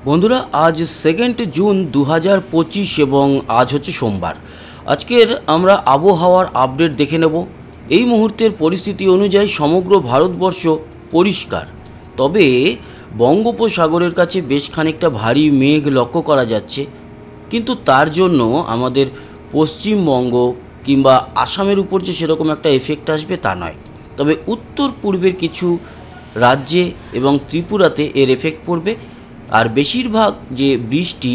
বন্ধুরা, আজ 2 জুন 2025 এবং আজ হচ্ছে সোমবার। আজকের আমরা আবহাওয়ার আপডেট দেখে নেব। এই মুহূর্তের পরিস্থিতি অনুযায়ী সমগ্র ভারতবর্ষ পরিষ্কার, তবে বঙ্গোপসাগরের কাছে বেশ খানিকটা ভারী মেঘ লক্ষ্য করা যাচ্ছে। কিন্তু তার জন্য আমাদের পশ্চিমবঙ্গ কিংবা আসামের উপর যে সেরকম একটা এফেক্ট আসবে তা নয়, তবে উত্তর পূর্বের কিছু রাজ্যে এবং ত্রিপুরাতে এর এফেক্ট পড়বে। আর বেশিরভাগ যে বৃষ্টি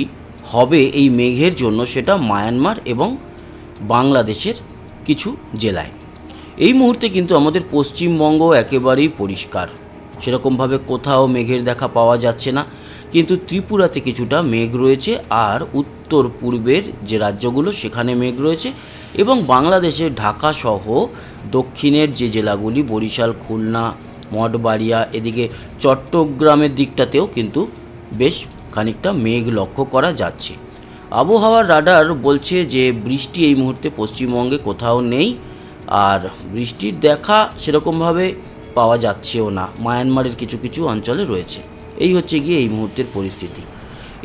হবে এই মেঘের জন্য সেটা মায়ানমার এবং বাংলাদেশের কিছু জেলায়। এই মুহূর্তে কিন্তু আমাদের পশ্চিমবঙ্গ একেবারেই পরিষ্কার, সেরকমভাবে কোথাও মেঘের দেখা পাওয়া যাচ্ছে না। কিন্তু ত্রিপুরাতে কিছুটা মেঘ রয়েছে, আর উত্তর পূর্বের যে রাজ্যগুলো সেখানে মেঘ রয়েছে, এবং বাংলাদেশের ঢাকা সহ দক্ষিণের যে জেলাগুলি বরিশাল, খুলনা, মঠবাড়িয়া, এদিকে চট্টগ্রামের দিকটাতেও কিন্তু বেশ খানিকটা মেঘ লক্ষ্য করা যাচ্ছে। আবহাওয়ার রাডার বলছে যে বৃষ্টি এই মুহূর্তে পশ্চিমবঙ্গে কোথাও নেই, আর বৃষ্টির দেখা সেরকমভাবে পাওয়া যাচ্ছেও না। মায়ানমারের কিছু কিছু অঞ্চলে রয়েছে। এই হচ্ছে গিয়ে এই মুহূর্তের পরিস্থিতি।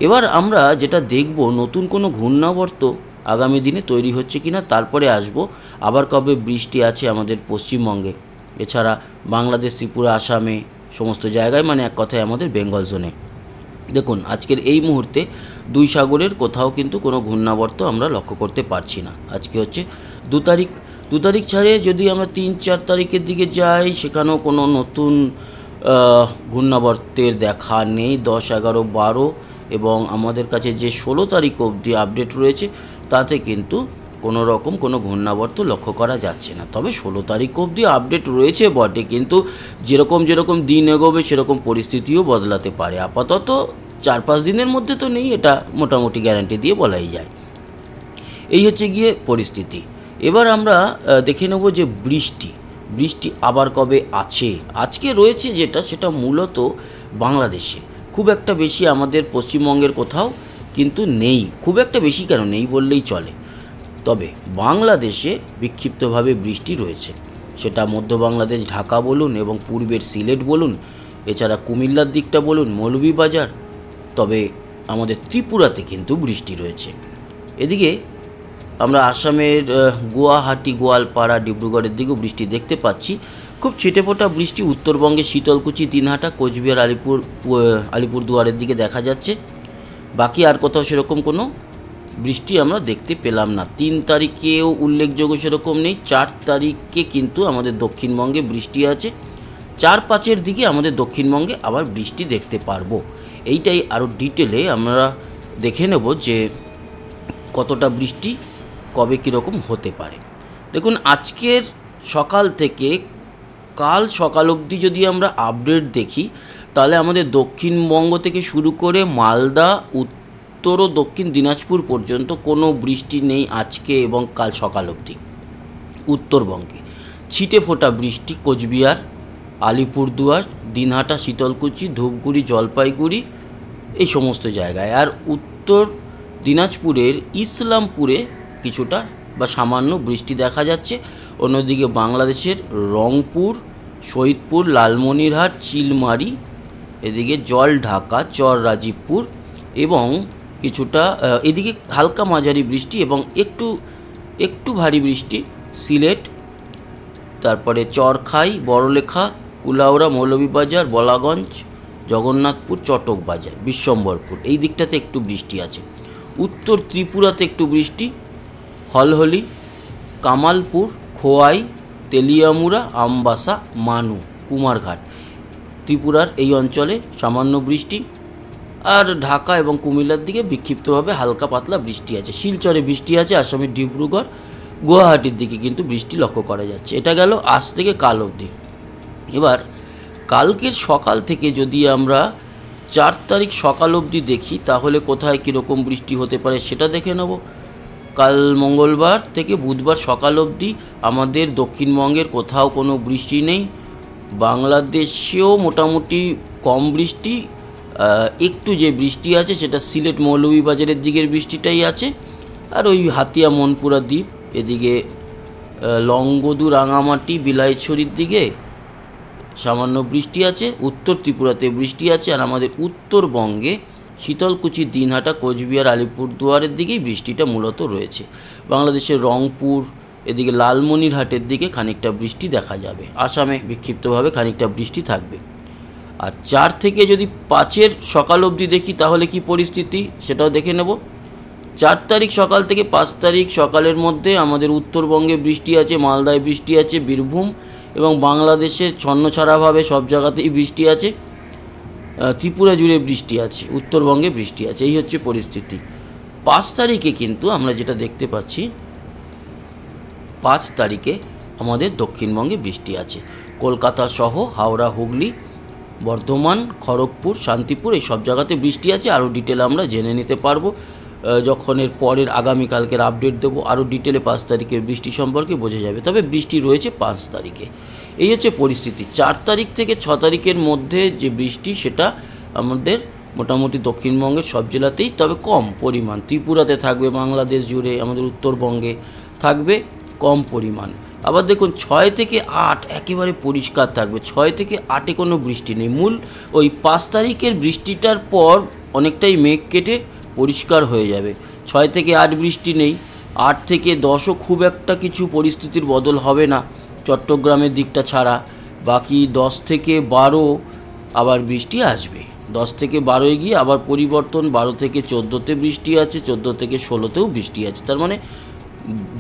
এবার আমরা যেটা দেখব, নতুন কোনো ঘূর্ণাবর্ত আগামী দিনে তৈরি হচ্ছে কিনা, তারপরে আসব আবার কবে বৃষ্টি আছে আমাদের পশ্চিমবঙ্গে, এছাড়া বাংলাদেশ, ত্রিপুরা, আসামে সমস্ত জায়গায়, মানে এক কথায় আমাদের বেঙ্গল জোনে। দেখুন, আজকের এই মুহূর্তে দুই সাগরের কোথাও কিন্তু কোনো ঘূর্ণাবর্ত আমরা লক্ষ্য করতে পারছি না। আজকে হচ্ছে 2 তারিখ ছাড়ে যদি আমরা 3-4 তারিখের দিকে যাই, সেখানেও কোনো নতুন ঘূর্ণাবর্তের দেখা নেই। 10, 11, 12 এবং আমাদের কাছে যে 16 তারিখ অবধি আপডেট রয়েছে তাতে কিন্তু কোনো রকম কোনো ঘূর্ণাবর্ত লক্ষ্য করা যাচ্ছে না। তবে 16 তারিখ অবধি আপডেট রয়েছে বটে, কিন্তু যেরকম দিন এগোবে সেরকম পরিস্থিতিও বদলাতে পারে। আপাতত 4-5 দিনের মধ্যে তো নেই, এটা মোটামুটি গ্যারান্টি দিয়ে বলাই যায়। এই হচ্ছে গিয়ে পরিস্থিতি। এবার আমরা দেখে নেব যে বৃষ্টি আবার কবে আছে। আজকে রয়েছে যেটা, সেটা মূলত বাংলাদেশে, খুব একটা বেশি আমাদের পশ্চিমবঙ্গের কোথাও কিন্তু নেই। খুব একটা বেশি কেন, নেই বললেই চলে। তবে বাংলাদেশে বিক্ষিপ্তভাবে বৃষ্টি রয়েছে, সেটা মধ্য বাংলাদেশ, ঢাকা বলুন, এবং পূর্বের সিলেট বলুন, এছাড়া কুমিল্লার দিকটা বলুন, মৌলভীবাজার। তবে আমাদের ত্রিপুরাতে কিন্তু বৃষ্টি রয়েছে। এদিকে আমরা আসামের গুয়াহাটি, গোয়ালপাড়া, ডিব্রুগড়ের দিকেও বৃষ্টি দেখতে পাচ্ছি। খুব ছিটেফোঁটা বৃষ্টি উত্তরবঙ্গে শীতলকুচি, দিনহাটা, কোচবিহার, আলিপুরদুয়ারের দিকে দেখা যাচ্ছে। বাকি আর কোথাও সেরকম কোনো বৃষ্টি আমরা দেখতে পেলাম না। 3 তারিখেও উল্লেখযোগ্য সেরকম নেই। 4 তারিখে কিন্তু আমাদের দক্ষিণবঙ্গে বৃষ্টি আছে। 4-5-এর দিকে আমাদের দক্ষিণবঙ্গে আবার বৃষ্টি দেখতে পারবো। এইটাই আরও ডিটেলে আমরা দেখে নেব যে কতটা বৃষ্টি কবে কীরকম হতে পারে। দেখুন, আজকের সকাল থেকে কাল সকাল অবধি যদি আমরা আপডেট দেখি, তাহলে আমাদের দক্ষিণবঙ্গ থেকে শুরু করে মালদা, উত্তর ও দক্ষিণ দিনাজপুর পর্যন্ত কোনো বৃষ্টি নেই আজকে এবং কাল সকাল অবধি। উত্তরবঙ্গে ছিটেফোঁটা বৃষ্টি কোচবিহার, আলিপুরদুয়ার, দিনহাটা, শীতলকুচি, ধূপগুড়ি, জলপাইগুড়ি, এই সমস্ত জায়গায়। আর উত্তর দিনাজপুরের ইসলামপুরে কিছুটা বা সামান্য বৃষ্টি দেখা যাচ্ছে। অন্যদিকে বাংলাদেশের রংপুর, শহীদপুর, লালমনিরহাট, চিলমারি, এদিকে জলঢাকা, চর রাজীবপুর এবং কিছুটা এদিকে হালকা মাঝারি বৃষ্টি এবং একটু ভারী বৃষ্টি সিলেট, তারপরে চরখাই, বড়লেখা, কুলাউড়া, মৌলভীবাজার, বলাগঞ্জ, জগন্নাথপুর, চটকবাজার, বিশ্বম্বরপুর, এই দিকটাতে একটু বৃষ্টি আছে। উত্তর ত্রিপুরাতে একটু বৃষ্টি, হলহলি, কামালপুর, খোয়াই, তেলিয়ামুড়া, আমবাসা, মানু, কুমারঘাট, ত্রিপুরার এই অঞ্চলে সামান্য বৃষ্টি। আর ঢাকা এবং কুমিল্লার দিকে বিক্ষিপ্তভাবে হালকা পাতলা বৃষ্টি আছে। শিলচরে বৃষ্টি আছে। আসামের ডিব্রুগড়, গুয়াহাটির দিকে কিন্তু বৃষ্টি লক্ষ্য করা যাচ্ছে। এটা গেল আজ থেকে কাল অবধি। এবার কালকের সকাল থেকে যদি আমরা 4 তারিখ সকাল অবধি দেখি, তাহলে কোথায় কীরকম বৃষ্টি হতে পারে সেটা দেখে নেব। কাল মঙ্গলবার থেকে বুধবার সকাল অবধি আমাদের দক্ষিণবঙ্গের কোথাও কোনো বৃষ্টি নেই। বাংলাদেশেও মোটামুটি কম বৃষ্টি। একটু যে বৃষ্টি আছে সেটা সিলেট, মৌলভীবাজারের দিকের বৃষ্টিটাই আছে। আর ওই হাতিয়া, মনপুরা দ্বীপ, এদিকে লংগদু, রাঙামাটি, বিলাইছড়ির দিকে সামান্য বৃষ্টি আছে। উত্তর ত্রিপুরাতে বৃষ্টি আছে। আর আমাদের উত্তরবঙ্গে শীতলকুচি, দিনহাটা, কোচবিহার, আলিপুরদুয়ারের দিকেই বৃষ্টিটা মূলত রয়েছে। বাংলাদেশের রংপুর, এদিকে লালমনিরহাটের দিকে খানিকটা বৃষ্টি দেখা যাবে। আসামে বিক্ষিপ্তভাবে খানিকটা বৃষ্টি থাকবে। আর 4 থেকে যদি 5-এর সকাল অবধি দেখি তাহলে কি পরিস্থিতি সেটাও দেখে নেব। 4 তারিখ সকাল থেকে 5 তারিখ সকালের মধ্যে আমাদের উত্তরবঙ্গে বৃষ্টি আছে, মালদায় বৃষ্টি আছে, বীরভূম এবং বাংলাদেশে ছন্নছাড়াভাবে সব জায়গাতেই বৃষ্টি আছে, ত্রিপুরা জুড়ে বৃষ্টি আছে, উত্তরবঙ্গে বৃষ্টি আছে। এই হচ্ছে পরিস্থিতি। 5 তারিখে কিন্তু আমরা যেটা দেখতে পাচ্ছি, 5 তারিখে আমাদের দক্ষিণবঙ্গে বৃষ্টি আছে। কলকাতা সহ হাওড়া, হুগলি, বর্ধমান, খড়গপুর, শান্তিপুর এই সব জায়গাতে বৃষ্টি আছে। আরও ডিটেল আমরা জেনে নিতে পারবো যখন এর পরের আগামীকালকের আপডেট দেবো। আরও ডিটেলে 5 তারিখের বৃষ্টি সম্পর্কে বোঝা যাবে। তবে বৃষ্টি রয়েছে 5 তারিখে। এই হচ্ছে পরিস্থিতি। 4 তারিখ থেকে 6 তারিখের মধ্যে যে বৃষ্টি সেটা আমাদের মোটামুটি দক্ষিণবঙ্গের সব জেলাতেই, তবে কম পরিমাণ। ত্রিপুরাতে থাকবে, বাংলাদেশ জুড়ে আমাদের উত্তরবঙ্গে থাকবে কম পরিমাণ। আবার দেখুন 6 থেকে 8 একেবারে পরিষ্কার থাকবে। 6 থেকে 8-এ কোনো বৃষ্টি নেই। মূল ওই 5 তারিখের বৃষ্টিটার পর অনেকটাই মেঘ কেটে পরিষ্কার হয়ে যাবে। 6 থেকে 8 বৃষ্টি নেই। 8 থেকে 10ও খুব একটা কিছু পরিস্থিতির বদল হবে না চট্টগ্রামের দিকটা ছাড়া। বাকি 10 থেকে 12 আবার বৃষ্টি আসবে। 10 থেকে 12-এ গিয়ে আবার পরিবর্তন। 12 থেকে 14-তে বৃষ্টি আছে, 14 থেকে 16-তেও বৃষ্টি আছে। তার মানে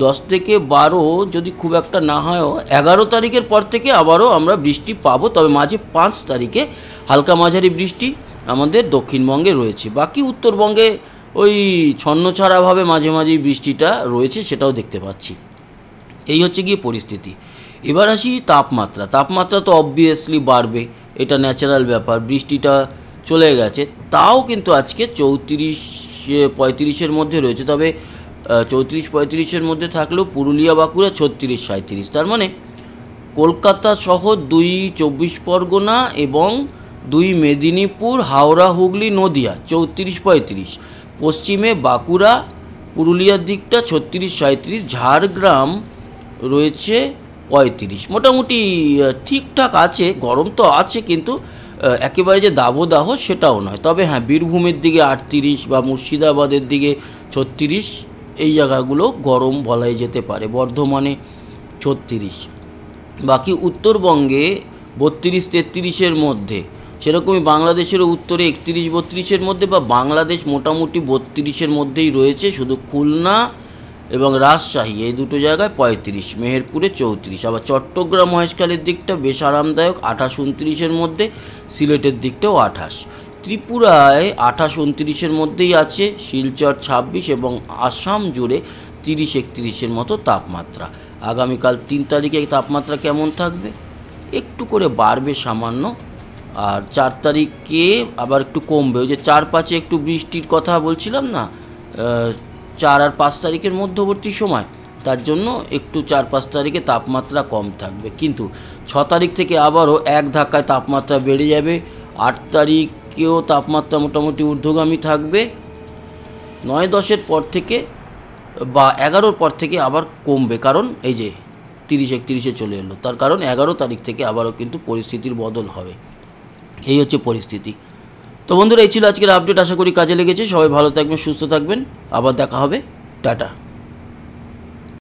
10 থেকে 12 যদি খুব একটা না হয়ও 11 তারিখের পর থেকে আবারও আমরা বৃষ্টি পাবো। তবে মাঝে 5 তারিখে হালকা মাঝারি বৃষ্টি আমাদের দক্ষিণবঙ্গে রয়েছে। বাকি উত্তরবঙ্গে ওই ছন্নছাড়াভাবে মাঝে মাঝেই বৃষ্টিটা রয়েছে, সেটাও দেখতে পাচ্ছি। এই হচ্ছে গিয়ে পরিস্থিতি। এবার আসি তাপমাত্রা। তাপমাত্রা তো অবভিয়াসলি বাড়বে, এটা ন্যাচারাল ব্যাপার। বৃষ্টিটা চলে গেছে, তাও কিন্তু আজকে 34-35-এর মধ্যে রয়েছে। তবে 34-35-এর মধ্যে থাকলেও পুরুলিয়া, বাঁকুড়া 36-37। তার মানে কলকাতা সহ 2 চব্বিশ পরগনা এবং 2 মেদিনীপুর, হাওড়া, হুগলি, নদিয়া 34-35। পশ্চিমে বাঁকুড়া, পুরুলিয়ার দিকটা 36-37। ঝাড়গ্রাম রয়েছে 35। মোটামুটি ঠিকঠাক আছে। গরম তো আছে, কিন্তু একেবারে যে দাবদাহ সেটাও নয়। তবে হ্যাঁ, বীরভূমের দিকে 38 বা মুর্শিদাবাদের দিকে 36, এই জায়গাগুলো গরম বলাই যেতে পারে। বর্ধমানে 36। বাকি উত্তরবঙ্গে 32-33-এর মধ্যে, সেরকমই বাংলাদেশেরও উত্তরে 31-32-এর মধ্যে, বা বাংলাদেশ মোটামুটি 32-এর মধ্যেই রয়েছে। শুধু খুলনা এবং রাজশাহী এই দুটো জায়গায় 35, মেহেরপুরে 34। আবার চট্টগ্রাম, মহেশখালীর দিকটা বেশ আরামদায়ক, 28-29-এর মধ্যে। সিলেটের দিকটাও 28। ত্রিপুরায় 28-29-এর মধ্যেই আছে, শিলচর 26 এবং আসাম জুড়ে 30-31-এর মতো তাপমাত্রা। আগামীকাল 3 তারিখে তাপমাত্রা কেমন থাকবে? একটু করে বাড়বে সামান্য। আর 4 তারিখে আবার একটু কমবে। ওই যে 4-5-এ একটু বৃষ্টির কথা বলছিলাম না, 4 আর 5 তারিখের মধ্যবর্তী সময়, তার জন্য একটু 4-5 তারিখে তাপমাত্রা কম থাকবে। কিন্তু 6 তারিখ থেকে আবারও এক ধাক্কায় তাপমাত্রা বেড়ে যাবে। 8 তারিখেও তাপমাত্রা মোটামুটি ঊর্ধ্বগামী থাকবে। 9-10-এর পর থেকে বা 11-র পর থেকে আবার কমবে, কারণ এই যে 30-31-এ চলে এলো। তার কারণ 11 তারিখ থেকে আবারও কিন্তু পরিস্থিতির বদল হবে। এই হচ্ছে পরিস্থিতি। তো বন্ধুরা, এই ছিল আজকের আপডেট। আশা করি কাজে লেগেছে। সবাই ভালো থাকবেন, সুস্থ থাকবেন। আবার দেখা হবে। টাটা।